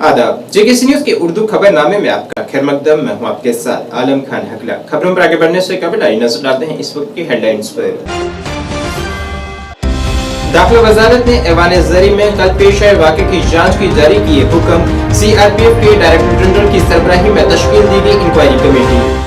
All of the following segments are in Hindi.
आदाब, जेकेसी न्यूज के उर्दू खबरनामे में आपका खैर मकदम। मैं हूं आपके साथ आलम खान हकला। खबरों पर आगे बढ़ने से कबल आई नजर डालते हैं इस वक्त की हेडलाइंस पर। दाखिला वजारत ने ऐवान ज़री में कल पेश आए वाक़े की जांच की जारी किए हुक्म। सीआरपीएफ के डायरेक्टर जनरल की सरबराही में तश्कील दी गई इंक्वायरी कमेटी।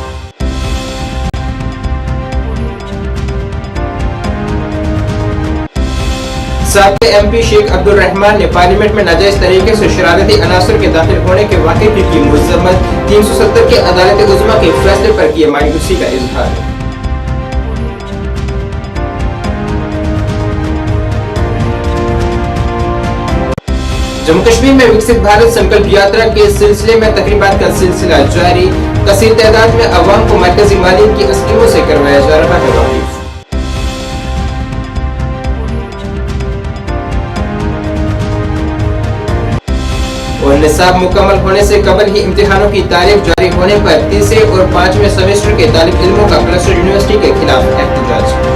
साबिक़ एमपी शेख अब्दुल रहमान ने पार्लियामेंट में नाजायज तरीके से शरारती अनासर के दाखिल होने के वाक़े की मुज़म्मत। 370 के अदालत उज़्मा के फैसले पर किया मायूसी का इजहार। जम्मू कश्मीर में विकसित भारत संकल्प यात्रा के सिलसिले में तकरीबात का सिलसिला जारी। कसीर तादाद में अवाम को मरकजी मालियत की स्कीमों से करवाया जा रहा है वाकिफ। और निसाब मुकम्मल होने से कबल ही इम्तिहानों की तारीख जारी होने पर तीसरे और 5वें सेमेस्टर के तालिब इल्मों का क्लस्टर यूनिवर्सिटी के खिलाफ एहतजाज।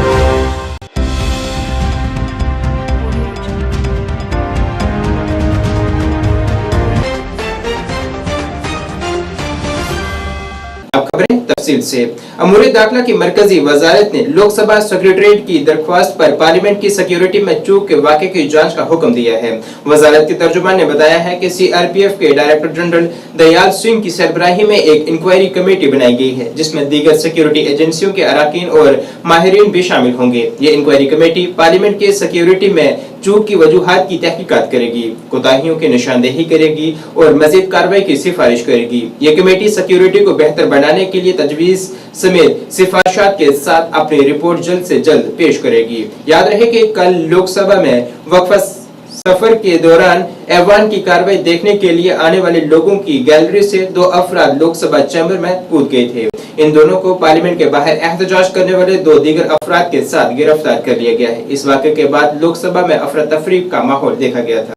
तफसील से अमूर दाखिला की मरकजी वजारत ने लोकसभा सेक्रेटरीट की दरख्वास्त पर पार्लियामेंट की सिक्योरिटी में चूक के वाक़े की जांच का हुक्म दिया है। वजारत के तर्जुमान ने बताया है कि सीआरपीएफ के डायरेक्टर जनरल दयाल सिंह की सरबराही में एक इंक्वायरी कमेटी बनाई गई है, जिसमें दीगर सिक्योरिटी एजेंसियों के अराकीन और माहिरीन भी शामिल होंगे। ये इंक्वायरी कमेटी पार्लियामेंट के सिक्योरिटी में चूक की वजूहात की तहकीकात करेगी, कोताहियों की निशानदेही करेगी और मजीद कार्रवाई की सिफारिश करेगी। ये कमेटी सिक्योरिटी को बेहतर बनाने के लिए तजवीज समेत सिफारिशात के साथ अपनी रिपोर्ट जल्द से जल्द पेश करेगी। याद रहे कि कल लोकसभा में वक्फा सफर के दौरान ऐवान की कार्रवाई देखने के लिए आने वाले लोगों की गैलरी से 2 अफराद लोकसभा चैम्बर में कूद गए थे। इन दोनों को पार्लियामेंट के बाहर एहतजाज करने वाले 2 दीगर अफराद के साथ गिरफ्तार कर लिया गया है। इस वाक़े के बाद लोकसभा में अफरा तफरी का माहौल देखा गया था।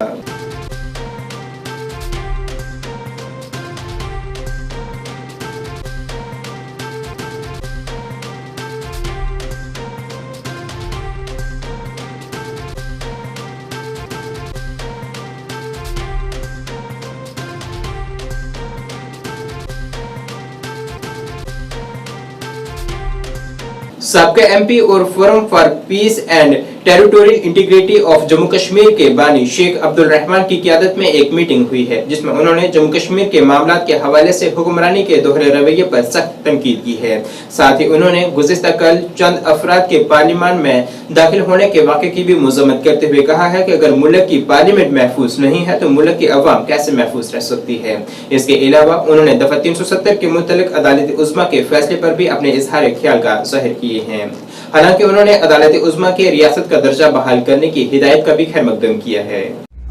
साबिक़ एमपी और forum for piece and territorial integrity of Jammu Kashmir के बानी शेख अब्दुल रहमान की क़यादत में एक मीटिंग हुई है, जिसमें उन्होंने जम्मू कश्मीर के मामलात के हवाले से हुक्मरानी के दोहरे रवैये पर सख्त तनकीद की है। साथ ही उन्होंने गुज़िश्ता कल चंद अफराद के पार्लियामान में दाखिल होने के वाक़े की भी मज़म्मत करते हुए कहा है कि अगर मुल्क की पार्लियामेंट महफूज नहीं है तो मुल्क की अवाम कैसे महफूज रह सकती है। इसके अलावा उन्होंने दफा 370 के मुतल्लिक़ अदालत उज़्मा के फैसले पर भी अपने इजहार ख्याल का ज़ाहिर किए हैं। हालांकि उन्होंने अदालत उज़्मा के रियासत का दर्जा बहाल करने की हिदायत का भी खैर मकदम किया है।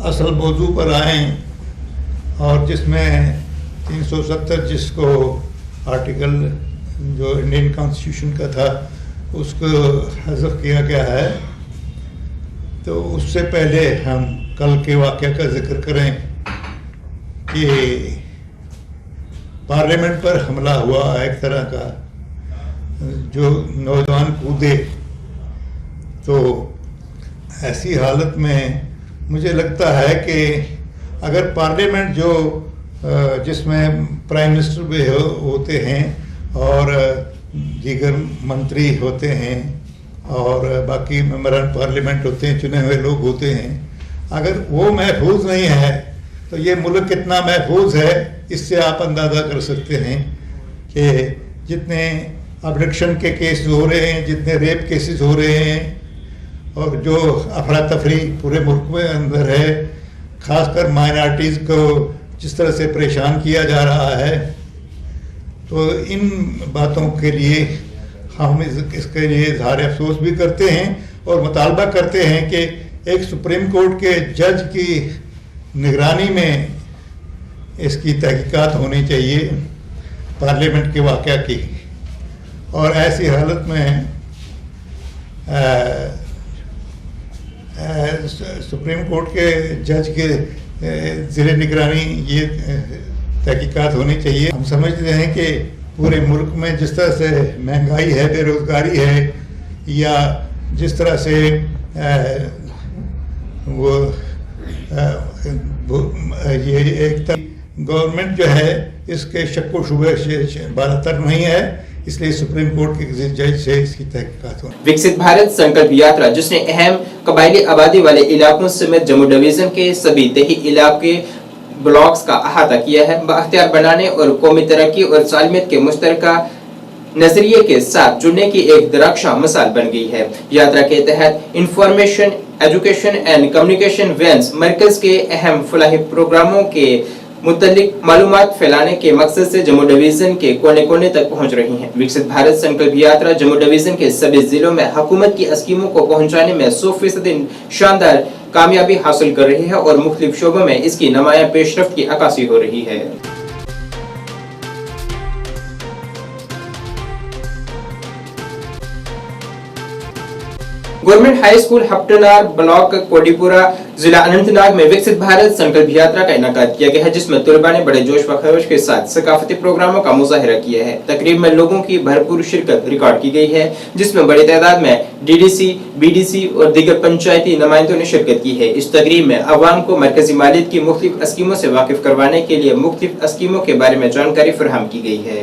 असल मौजू पर आए और जिसमें 370 जिसको आर्टिकल जो इंडियन कॉन्स्टिट्यूशन का था उसको हज़फ किया गया है, तो उससे पहले हम कल के वाक़या का जिक्र करें कि पार्लियामेंट पर हमला हुआ एक तरह का, जो नौजवान कूदे, तो ऐसी हालत में मुझे लगता है कि अगर पार्लियामेंट जो जिसमें प्राइम मिनिस्टर भी होते हैं और दीगर मंत्री होते हैं और बाकी मेंबरान पार्लियामेंट होते हैं, चुने हुए लोग होते हैं, अगर वो महफूज नहीं है तो ये मुल्क कितना महफूज है, इससे आप अंदाज़ा कर सकते हैं कि जितने अबडक्शन के केस हो रहे हैं, जितने रेप केसेस हो रहे हैं और जो अफरा तफरी पूरे मुल्क में अंदर है, ख़ासकर माइनॉरिटीज़ को जिस तरह से परेशान किया जा रहा है, तो इन बातों के लिए हम इसके लिए इज़हार अफसोस भी करते हैं और मुतालबा करते हैं कि एक सुप्रीम कोर्ट के जज की निगरानी में इसकी तहकीकात होनी चाहिए पार्लियामेंट के वाक़या की। और ऐसी हालत में सुप्रीम कोर्ट के जज के ज़ेरे निगरानी ये तहकीकात होनी चाहिए। हम समझते हैं कि पूरे मुल्क में जिस तरह से महंगाई है, बेरोज़गारी है, या जिस तरह से वो ये एक गवर्नमेंट जो है इसके शक व शुबे से बालातर नहीं है, इसलिए सुप्रीम कोर्ट के किसी जज से इसकी तहकीकात हो। विकसित भारत संकल्प यात्रा, जिसने अहम कबायली आबादी वाले इलाकों समेत जम्मू डिवीजन के सभी देही इलाके ब्लॉक्स का अहाता किया है, बाख्तियार बनाने और कौमी तरक्की और सालमियत के मुश्तरका नजरिए के साथ जुड़ने की एक दराक्षा मिसाल बन गई है। यात्रा के तहत information, education and communication vans मरकज के अहम फलाही प्रोग्रामों के मुतल्लिक मालूमात फैलाने के मकसद से जम्मू डिवीजन के कोने कोने तक पहुंच रही है। विकसित भारत संकल्प यात्रा जम्मू डिवीजन के सभी जिलों में हुकूमत की स्कीमों को पहुंचाने में 100% शानदार कामयाबी हासिल कर रही है और मुख्तलिफ शोबों में इसकी नुमायां पेशरफ्त की अक्कासी हो रही है। गवर्नमेंट हाई स्कूल हपटनार ब्लॉक कोडीपुरा जिला अनंतनाग में विकसित भारत संकल्प यात्रा का इनेकाद किया गया है, जिसमें तलबा ने बड़े जोश व खरोश के साथ सकाफती प्रोग्रामों का मुजाहिरा किया है। तकरीब में लोगों की भरपूर शिरकत रिकॉर्ड की गई है, जिसमें बड़ी तादाद में डीडीसी, बीडीसी और दीगर पंचायती नुमाइंदों ने शिरकत की है। इस तकरीब में अवाम को मरकजी मालियत की मुख्तलिफ स्कीमों से वाकिफ करवाने के लिए मुख्तलिफ स्कीमों के बारे में जानकारी फराहम की गई है।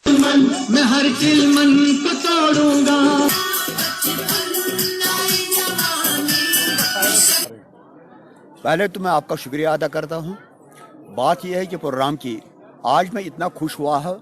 मैं हर चिलमन को तोड़ूंगा। पहले तो मैं आपका शुक्रिया अदा करता हूँ। बात यह है कि प्रोग्राम की आज मैं इतना खुश हुआ है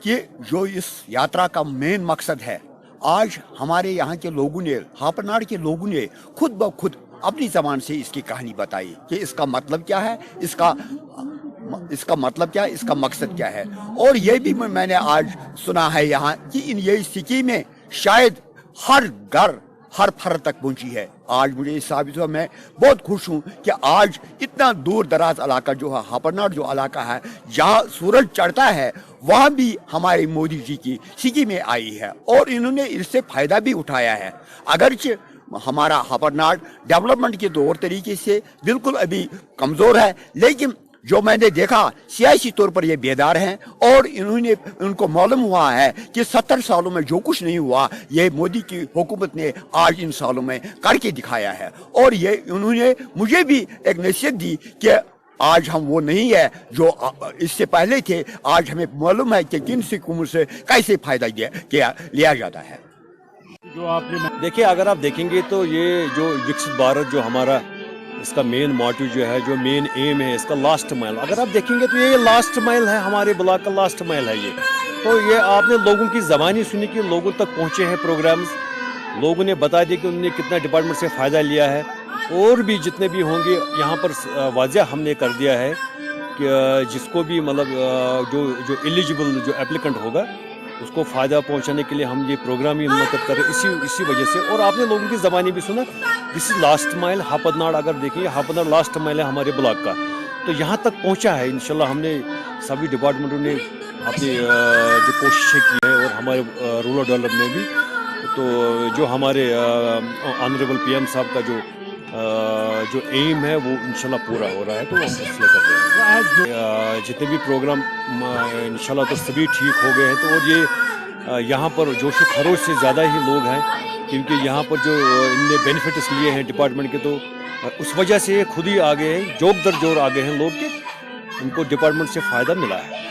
कि जो इस यात्रा का मेन मकसद है, आज हमारे यहाँ के लोगों ने, हापनाड़ के लोगों ने खुद ब खुद अपनी जबान से इसकी कहानी बताई कि इसका मतलब क्या है, इसका मतलब क्या है, इसका मकसद क्या है। और ये भी मैंने आज सुना है यहाँ कि इन ये स्कीमें शायद हर घर, हर फर्द तक पहुंची है। आज मुझे साबित हुआ, मैं बहुत खुश हूँ कि आज इतना दूर दराज इलाका जो है, हापनाड़ जो इलाका है, जहाँ सूरज चढ़ता है, वहाँ भी हमारे मोदी जी की स्कीमें आई है और इन्होंने इससे फायदा भी उठाया है। अगरचे हमारा हापनाड़ डेवलपमेंट के तौर तरीके से बिल्कुल अभी कमजोर है, लेकिन जो मैंने देखा सियासी तौर पर ये बेदार हैं और उनको मालूम हुआ है कि 70 सालों में जो कुछ नहीं हुआ, ये मोदी की हुकूमत ने आज इन सालों में करके दिखाया है। और ये उन्होंने मुझे भी एक नसीहत दी कि आज हम वो नहीं है जो इससे पहले थे। आज हमें मालूम है कि किन स्कीमों से कैसे फायदा लिया जाता है। जो आपने देखिए, अगर आप देखेंगे तो ये जो विकसित भारत जो हमारा इसका मेन मोटिव जो है, जो मेन एम है, इसका लास्ट माइल, अगर आप देखेंगे तो ये लास्ट माइल है, हमारे ब्लॉक का लास्ट माइल है ये। तो ये आपने लोगों की ज़बानी सुनी कि लोगों तक पहुँचे हैं प्रोग्राम्स, लोगों ने बता दिया कि उन्होंने कितना डिपार्टमेंट से फ़ायदा लिया है। और भी जितने भी होंगे यहाँ पर वाज़ह हमने कर दिया है कि जिसको भी मतलब जो एलिजिबल जो एप्लीकेंट होगा उसको फ़ायदा पहुंचाने के लिए हम ये प्रोग्राम ही मुनक़्क़द कर रहे हैं इसी वजह से। और आपने लोगों की ज़बानी भी सुना, दिस इज़ लास्ट माइल हापनाड़। अगर देखेंगे हापनाड़ लास्ट माइल है हमारे ब्लॉक का, तो यहाँ तक पहुँचा है। इंशाल्लाह हमने सभी डिपार्टमेंटों ने अपनी जो कोशिशें की है और हमारे रूरल डेवलपमेंट में भी, तो जो हमारे ऑनरेबल PM साहब का जो एम है वो इंशाल्लाह पूरा हो रहा है। तो हम इसलिए कर रहे हैं जितने भी प्रोग्राम इंशाल्लाह तो सभी ठीक हो गए हैं। तो और ये यहाँ पर जोश खरोश से ज़्यादा ही लोग हैं, क्योंकि यहाँ पर जो इनने बेनिफिट्स लिए हैं डिपार्टमेंट के, तो उस वजह से खुद ही आगे हैं, जोक दर जोर आगे हैं लोग के, उनको डिपार्टमेंट से फ़ायदा मिला है।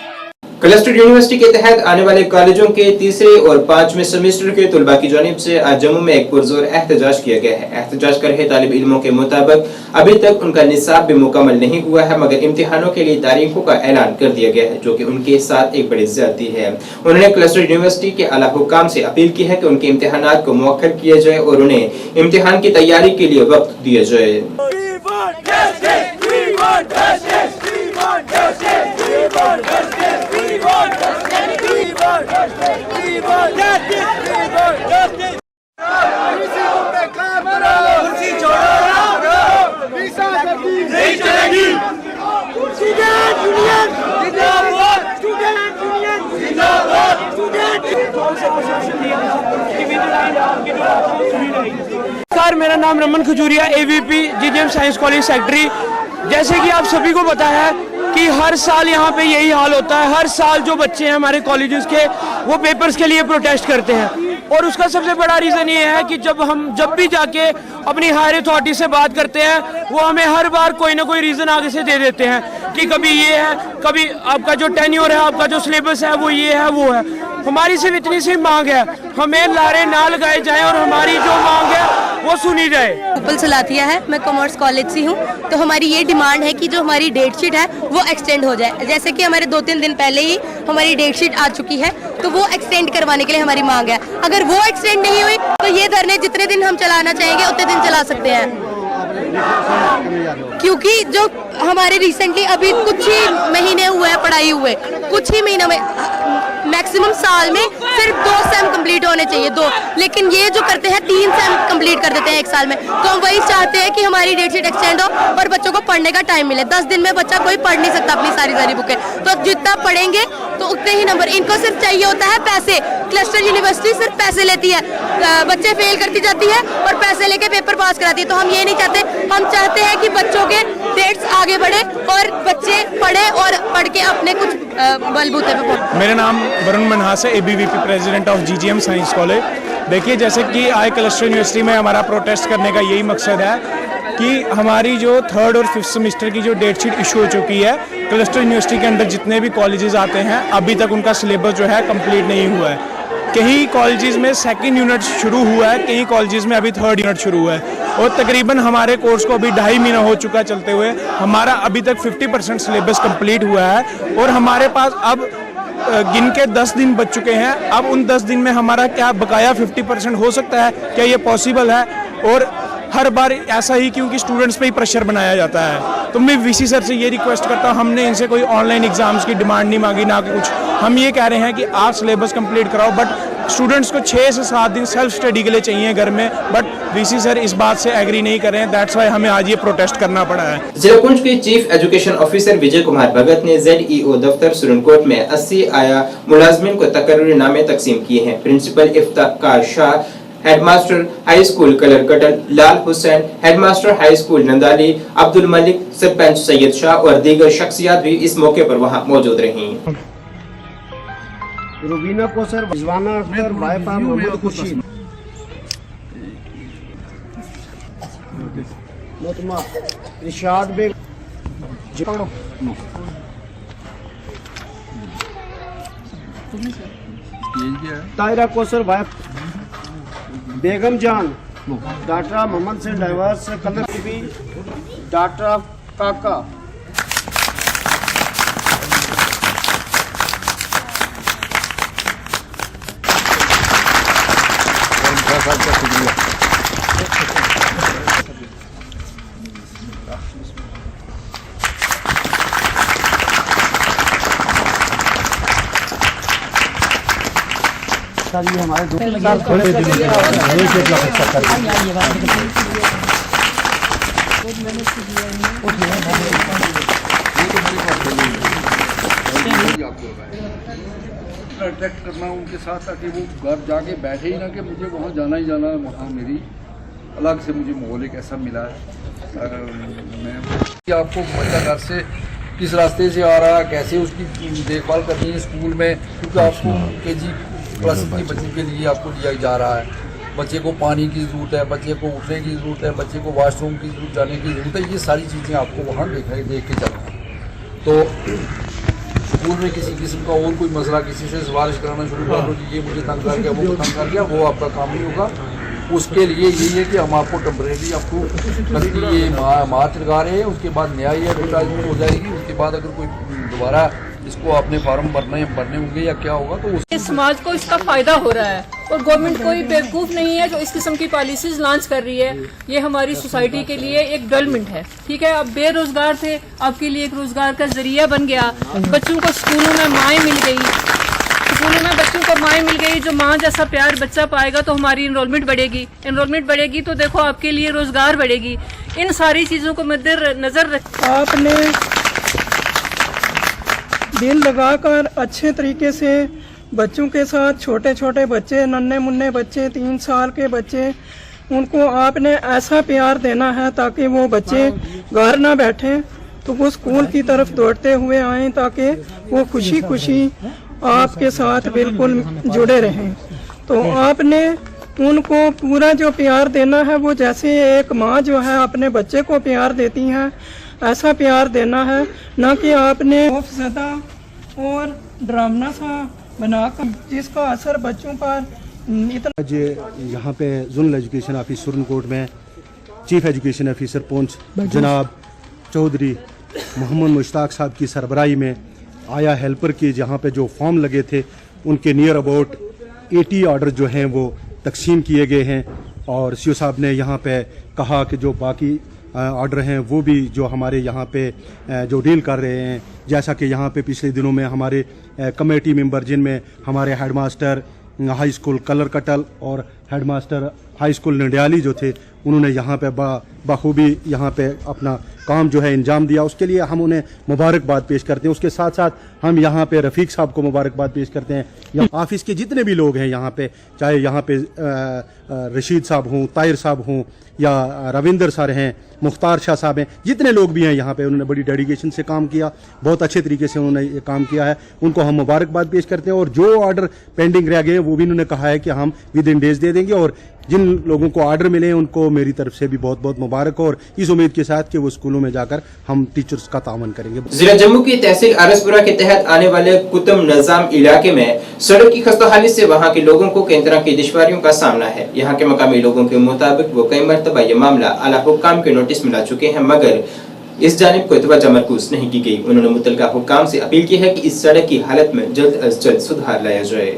क्लस्टर यूनिवर्सिटी के तहत आने वाले कॉलेजों के तीसरे और 5वें सेमेस्टर के तलबा की जानिब से आज जम्मू में एक पुरजोर एहतजाज किया गया है। एहतजाज कर रहे तालिब इल्मों के मुताबिक अभी तक उनका निसाब भी मुकम्मल नहीं हुआ है, मगर इम्तिहानों के लिए तारीखों का ऐलान कर दिया गया है, जो कि उनके साथ एक बड़ी ज्यादती है। उन्होंने क्लस्टर यूनिवर्सिटी के आला हुक्काम से अपील की है कि उनके इम्तिहानात को मुअक्खर किया जाए और उन्हें इम्तिहान की तैयारी के लिए वक्त दिया जाए। मेरा नाम Raman Khajuria, AVP GGM science college secretary. जैसे कि आप सभी को पता है कि हर साल यहाँ पे यही हाल होता है। हर साल जो बच्चे हैं हमारे कॉलेजेस के, वो पेपर्स के लिए प्रोटेस्ट करते हैं। और उसका सबसे बड़ा रीज़न ये है कि जब भी जाके अपनी हायर अथॉरिटी से बात करते हैं, वो हमें हर बार कोई ना कोई रीज़न आगे से दे देते हैं कि कभी ये है, कभी आपका जो टेन्योर है, आपका जो सिलेबस है वो ये है वो है। हमारी सिर्फ इतनी सी मांग है, हमें लारे ना लगाए जाएं और हमारी जो मांग है वो सुनी जाए। उपल सलातिया है, मैं कॉमर्स कॉलेज से हूँ। तो हमारी ये डिमांड है कि जो हमारी डेट शीट है वो एक्सटेंड हो जाए। जैसे कि हमारे 2-3 दिन पहले ही हमारी डेट शीट आ चुकी है, तो वो एक्सटेंड करवाने के लिए हमारी मांग है। अगर वो एक्सटेंड नहीं हुई तो ये धरने जितने दिन हम चलाना चाहेंगे उतने दिन चला सकते हैं, क्योंकि जो हमारे रिसेंटली अभी कुछ ही महीने हुए हैं पढ़ाई हुए, कुछ ही महीनों में, मैक्सिमम साल में सिर्फ 2 सेम कंप्लीट होने चाहिए, 2, लेकिन ये जो करते हैं 3 सेम कंप्लीट कर देते हैं 1 साल में। तो हम वही चाहते हैं कि हमारी डेट शीट एक्सटेंड हो और बच्चों को पढ़ने का टाइम मिले। 10 दिन में बच्चा कोई पढ़ नहीं सकता अपनी सारी बुकें, तो जितना पढ़ेंगे तो उतने ही नंबर। इनको सिर्फ चाहिए होता है पैसे। क्लस्टर यूनिवर्सिटी सिर्फ पैसे लेती है, बच्चे फेल करती जाती है और पैसे लेके पेपर पास कराती है। तो हम ये नहीं चाहते, हम चाहते हैं कि बच्चों के डेट्स आगे बढ़े और बच्चे पढ़े और पढ़ के अपने कुछ बलबूते पे पहुंचे। मेरा नाम वरुण मनहास है, ABVP president of GGM science college. देखिए, जैसे कि आज क्लस्टर यूनिवर्सिटी में हमारा प्रोटेस्ट करने का यही मकसद है कि हमारी जो 3rd और 5th सेमेस्टर की जो डेट शीट इशू हो चुकी है, क्लस्टर यूनिवर्सिटी के अंदर जितने भी कॉलेजेस आते हैं अभी तक उनका सिलेबस जो है कंप्लीट नहीं हुआ है। कई कॉलेजेस में 2nd यूनिट शुरू हुआ है, कई कॉलेजेस में अभी 3rd यूनिट शुरू हुआ है और तकरीबन हमारे कोर्स को अभी 2.5 महीना हो चुका है चलते हुए। हमारा अभी तक 50% सिलेबस कंप्लीट हुआ है और हमारे पास अब गिन के 10 दिन बच चुके हैं। अब उन 10 दिन में हमारा क्या बकाया 50% हो सकता है? क्या ये पॉसिबल है? और हर बार ऐसा ही क्योंकि स्टूडेंट्स पे ही प्रेशर बनाया जाता है। तो मैं VC सर से ये रिक्वेस्ट करता हूँ, हमने इनसे कोई ऑनलाइन एग्जाम्स की डिमांड नहीं मांगी, ना कुछ। हम ये कह रहे हैं कि आप सिलेबस कंप्लीट कराओ, बट स्टूडेंट्स को 6 से 7 दिन सेल्फ स्टडी के लिए चाहिए घर में, बट VC सर इस बात से एग्री नहीं कर रहे हैं। दैट्स वाई हमें आज ये प्रोटेस्ट करना पड़ा है। जिला पुंछ के chief education officer Vijay Kumar Bhagat ने ZEO दफ्तर सुरनकोट में 80 आया मुलाजमिन को तकर्रुरी नामे तकसीम किए हैं। Principal Iftikhar Shah, headmaster high school Kalarkatal Lal Hussain, headmaster high school Nandali Abdul Malik, sarpanch Syed Shah और दीगर शख्सियात भी इस मौके पर वहां मौजूद रहीं। रुबीना को सर, रिजवाना अख्तर, वाइफा मोहम्मद खुर्शीद, मोतमा इरशाद बेग, तायरा कोसर, वाइफ बेगम जान, डॉक्टर मोहम्मद से डाइवर्स कलर भी, डॉक्टर काका, ये हमारे 2 साल थोड़े दिन में अट्रैक्ट करना उनके साथ, ताकि वो घर जाके बैठे ही ना कि मुझे वहाँ जाना ही जाना है। वहाँ मेरी अलग से मुझे माहौल एक ऐसा मिला है। मैं आपको बच्चा घर से किस रास्ते से आ रहा है, कैसे उसकी देखभाल करनी है स्कूल में, क्योंकि आपको KG क्लास की बच्चे के लिए आपको लिया जा रहा है। बच्चे को पानी की ज़रूरत है, बच्चे को उठने की ज़रूरत है, बच्चे को वॉशरूम की ज़रूरत जाने की ज़रूरत है। ये सारी चीज़ें आपको वहाँ देख के चलना है। तो स्कूल में किसी किस्म का और कोई मसला, किसी से सिफारिश कराना शुरू कर दो कि ये मुझे तंग कर गया, वो तंग कर गया, वो आपका काम नहीं होगा। उसके लिए यही है कि हम आपको टेम्परेरी आपको ये मार्च लगा रहे हैं, उसके बाद नया ये एडवर्टाइजमेंट हो जाएगी। उसके बाद अगर कोई दोबारा इसको अपने फॉर्म भरने होंगे या क्या होगा तो इस समाज को इसका फायदा हो रहा है और गवर्नमेंट कोई बेवकूफ़ नहीं है जो इस किस्म की पॉलिसीज लॉन्च कर रही है। ये हमारी सोसाइटी के लिए एक डेवलपमेंट है। ठीक है, अब बेरोजगार थे, आपके लिए एक रोजगार का जरिया बन गया। बच्चों को स्कूलों में माएँ मिल गई, स्कूलों में बच्चों को माएँ मिल गई। जो माँ जैसा प्यार बच्चा पाएगा तो हमारी इनरोलमेंट बढ़ेगी तो देखो आपके लिए रोजगार बढ़ेगी। इन सारी चीज़ों को मद्देनजर रख आपने दिल लगाकर अच्छे तरीके से बच्चों के साथ, छोटे छोटे बच्चे, नन्हे मुन्ने बच्चे, 3 साल के बच्चे, उनको आपने ऐसा प्यार देना है ताकि वो बच्चे घर ना बैठें तो वो स्कूल की तरफ दौड़ते हुए आएं, ताकि वो खुशी खुशी आपके साथ बिल्कुल जुड़े रहें। तो आपने उनको पूरा जो प्यार देना है वो जैसे एक माँ जो है अपने बच्चे को प्यार देती है ऐसा प्यार देना है, ना कि आपने खौफज़दा और डरावना सा बनाकर जिसका असर बच्चों पर इतना। आज यहाँ पे जोनल एजुकेशन ऑफिस सुरनकोट में चीफ एजुकेशन ऑफिसर पूंछ जनाब चौधरी मोहम्मद मुश्ताक साहब की सरबराही में आया हेल्पर की जहाँ पे जो फॉर्म लगे थे उनके नियर अबाउट 80 ऑर्डर जो हैं वो तकसीम किए गए हैं। और सीओ साहब ने यहाँ पे कहा कि जो बाकी ऑर्डर हैं वो भी जो हमारे यहाँ पे जो डील कर रहे हैं, जैसा कि यहाँ पे पिछले दिनों में हमारे कमेटी मेंबर जिनमें हमारे हेडमास्टर हाई स्कूल कलर कटल और हेडमास्टर हाई स्कूल नडियाली जो थे उन्होंने यहाँ पे बखूबी यहाँ पे अपना काम जो है इंजाम दिया, उसके लिए हम उन्हें मुबारकबाद पेश करते हैं। उसके साथ साथ हम यहाँ पे रफ़ीक साहब को मुबारकबाद पेश करते हैं। यहाँ ऑफिस के जितने भी लोग हैं यहाँ पे, चाहे यहाँ पे रशीद साहब हों, ताहिर साहब हों या रविंदर सर हैं, मुख्तार शाह साहब हैं, जितने लोग भी हैं यहाँ पे उन्होंने बड़ी डेडिकेशन से काम किया, बहुत अच्छे तरीके से उन्होंने ये काम किया है, उनको हम मुबारकबाद पेश करते हैं। और जो ऑर्डर पेंडिंग रह गए हैं वो भी उन्होंने कहा है कि हम विद इन डेज दे देंगे। और जिन लोगों को ऑर्डर मिले हैं उनको मेरी तरफ से भी बहुत बहुत मुबारक हो और इस उम्मीद के साथ कि वो स्कूलों में जाकर हम टीचर्स का तावन करेंगे। जिला जम्मू की तहसील आरसपुरा के तहत आने वाले कुतुब नजाम इलाके में सड़क की खस्ताहाली से वहां के लोगों को कई तरह की दुश्वारियों का सामना है। यहाँ के मकामी लोगों के मुताबिक वो कई मरतबा ये मामला आला हुक्काम के नोटिस में ला चुके हैं, मगर इस जानिब कोई तवज्जो मरकूज नहीं की गई। उन्होंने मुतल्लिका हुक्काम से अपील की है कि इस सड़क की हालत में जल्द अज जल्द सुधार लाया जाए।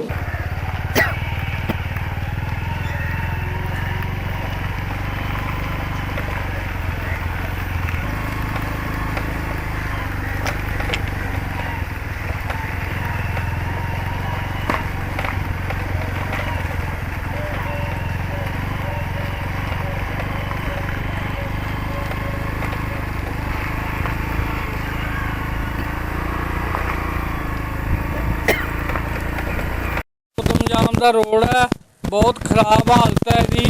ਦਾ रोड है बहुत खराब हालत है जी।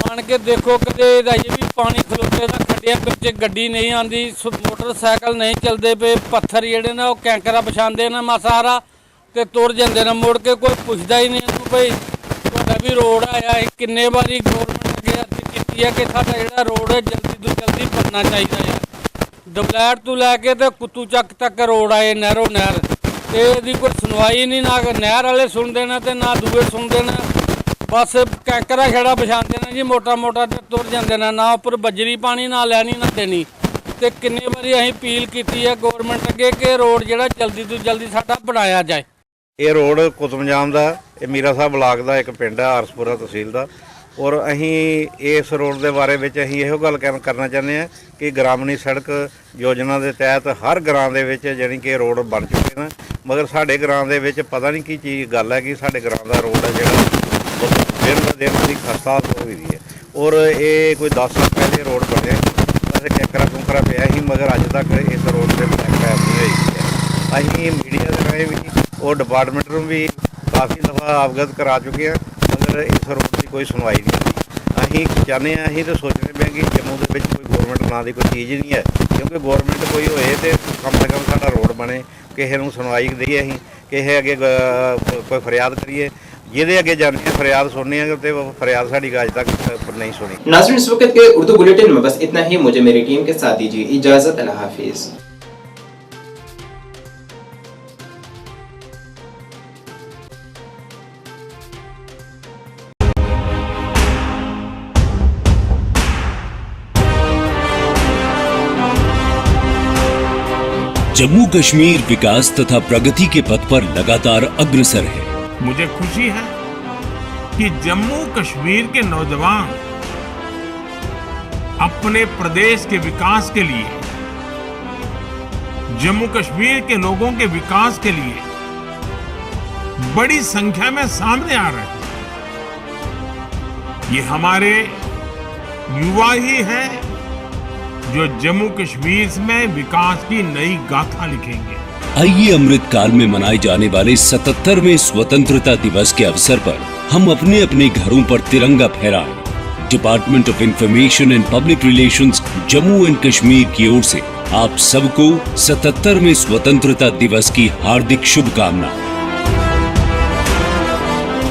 आन के देखो कदे अजे भी पानी खलोते का खड्डिया बच्चे गड्डी नहीं आती, मोटरसाइकिल नहीं चलते पे, पत्थर जेडे ने वो कैंकरा बिछाते ने मासारा ते तुर जाते ने, मुड़ के कोई पुछदा ही नहीं भाई तुहाडा भी रोड आया है। किन्ने बारी गौरमेंट अगे अर्जी की है कि साडा जेहड़ा रोड है जल्दी तो जल्दी बनना चाहिए है। डबलैट तो लैके ते कुत्तू ਚੱਕ तक रोड आए नहरों नहर ਇਹਦੀ ਕੋਈ ਸੁਣਵਾਈ ਨਹੀਂ, ਨਾ ਨਹਿਰ ਵਾਲੇ ਸੁਣਦੇ ਨੇ ਤੇ ਨਾ ਦੂਏ ਸੁਣਦੇ ਨੇ, ਬਸ ਕੈਂਕਰਾ ਖੇੜਾ ਵਿਛਾਉਂਦੇ ਨੇ ਜੀ ਮੋਟਾ ਮੋਟਾ ਤੇ ਤੁਰ ਜਾਂਦੇ ਨੇ, ਨਾ ਉੱਪਰ ਬਜਰੀ ਪਾਣੀ ਨਾ ਲੈਣੀ ਨਾ ਦੇਣੀ। ਤੇ ਕਿੰਨੇ ਵਾਰੀ ਅਸੀਂ ਅਪੀਲ ਕੀਤੀ ਹੈ ਗਵਰਨਮੈਂਟ ਅੱਗੇ ਕਿ ਰੋਡ ਜਿਹੜਾ ਜਲਦੀ ਤੋਂ ਜਲਦੀ ਸਾਡਾ ਬਣਾਇਆ ਜਾਏ। ਇਹ ਰੋਡ ਕੁਤਬਜਾਮ ਦਾ ਇਹ ਮੀਰਾ ਸਾਹਿਬ ਬਲਾਕ ਦਾ ਇੱਕ ਪਿੰਡ ਹੈ ਆਰਸਪੁਰਾ ਤਹਿਸੀਲ ਦਾ। ਔਰ ਅਸੀਂ ਇਸ ਰੋਡ ਦੇ ਬਾਰੇ ਵਿੱਚ ਅਸੀਂ ਇਹੋ ਗੱਲ ਕਰਨਾ ਚਾਹੁੰਦੇ ਹਾਂ ਕਿ ਗ੍ਰਾਮੀਣ ਸੜਕ ਯੋਜਨਾ ਦੇ ਤਹਿਤ ਹਰ ਗ੍ਰਾਂ ਦੇ ਵਿੱਚ ਜਾਣੀ ਕਿ ਰੋਡ ਬਣ ਚੁੱਕੇ ਨੇ, ਮਗਰ ਸਾਡੇ ਗ੍ਰਾਂ ਦੇ ਵਿੱਚ ਪਤਾ ਨਹੀਂ ਕੀ ਚੀਜ਼ ਗੱਲ ਹੈ ਕਿ ਸਾਡੇ ਗ੍ਰਾਂ ਦਾ ਰੋਡ ਹੈ ਜਿਹੜਾ ਦਿਨ ਬ ਦਿਨ ਦੀ ਖਸਤਾ ਹੋ ਗਈ ਹੈ। ਔਰ ਇਹ ਕੋਈ 10 ਸਾਲ ਪਹਿਲੇ ਰੋਡ ਬਣਿਆ, ਵੈਸੇ ਕੈਂਕਰਾ ਕੁੰਕਰਾ ਪਿਆ ਸੀ, ਮਗਰ ਅੱਜ ਤੱਕ ਇਸ ਰੋਡ ਤੇ ਪੈਪ ਨਹੀਂ ਹੋਈ ਹੈ। ਅਸੀਂ ਮੀਡੀਆ ਦੇ ਰਾਹੀਂ ਵੀ और डिपार्टमेंट ਨੂੰ ਵੀ ਕਾਫੀ ਦਫਾ ਅਵਗਤ ਕਰਾ ਚੁੱਕੇ ਹਾਂ, ਮਗਰ ਇਸ ਰੋਡ ਦੀ ਕੋਈ ਸੁਣਵਾਈ ਨਹੀਂ ਹੁੰਦੀ। ਅਸੀਂ ਚਾਹੁੰਦੇ ਹਾਂ, ਅਸੀਂ ਤਾਂ ਸੋਚਦੇ ਪਏ ਕਿ ਜੰਮੂ ਦੇ ਵਿੱਚ ਕੋਈ ਗੌਰਮੈਂਟ ਨਾਂ ਦੀ ਕੋਈ ਚੀਜ਼ ਨਹੀਂ ਹੈ, ਕਿਉਂਕਿ ਗੌਰਮੈਂਟ ਕੋਈ ਹੋਏ ਤੇ ਕਮ ਸੇ ਕਮ ਸਾਡਾ ਰੋਡ ਬਣੇ, ਕਿਸੇ ਨੂੰ ਸੁਣਵਾਈ ਦਈਏ, ਅਸੀਂ ਕਿਸੇ ਅੱਗੇ ਕੋਈ ਫਰਿਆਦ ਕਰੀਏ, ਜਿਹਦੇ ਅੱਗੇ ਜਾਂਦੇ हैं फरियाद सुनने हैं तो फरियाद साड़ी आज तक नहीं सुनी। नाज़रीन इस वक्त के उर्दू बुलेटिन में बस इतना ही, मुझे मेरी टीम के साथ दीजिए इजाजत, अल्लाह हाफिज। जम्मू कश्मीर विकास तथा प्रगति के पथ पर लगातार अग्रसर है। मुझे खुशी है कि जम्मू कश्मीर के नौजवान अपने प्रदेश के विकास के लिए, जम्मू कश्मीर के लोगों के विकास के लिए बड़ी संख्या में सामने आ रहे हैं। ये हमारे युवा ही हैं जो जम्मू कश्मीर में विकास की नई गाथा लिखेंगे। आइए अमृत काल में मनाए जाने वाले 77वें स्वतंत्रता दिवस के अवसर पर हम अपने अपने घरों पर तिरंगा फहराएं। Department of information and public relations Jammu and Kashmir की ओर से आप सबको 77वें स्वतंत्रता दिवस की हार्दिक शुभकामनाएं।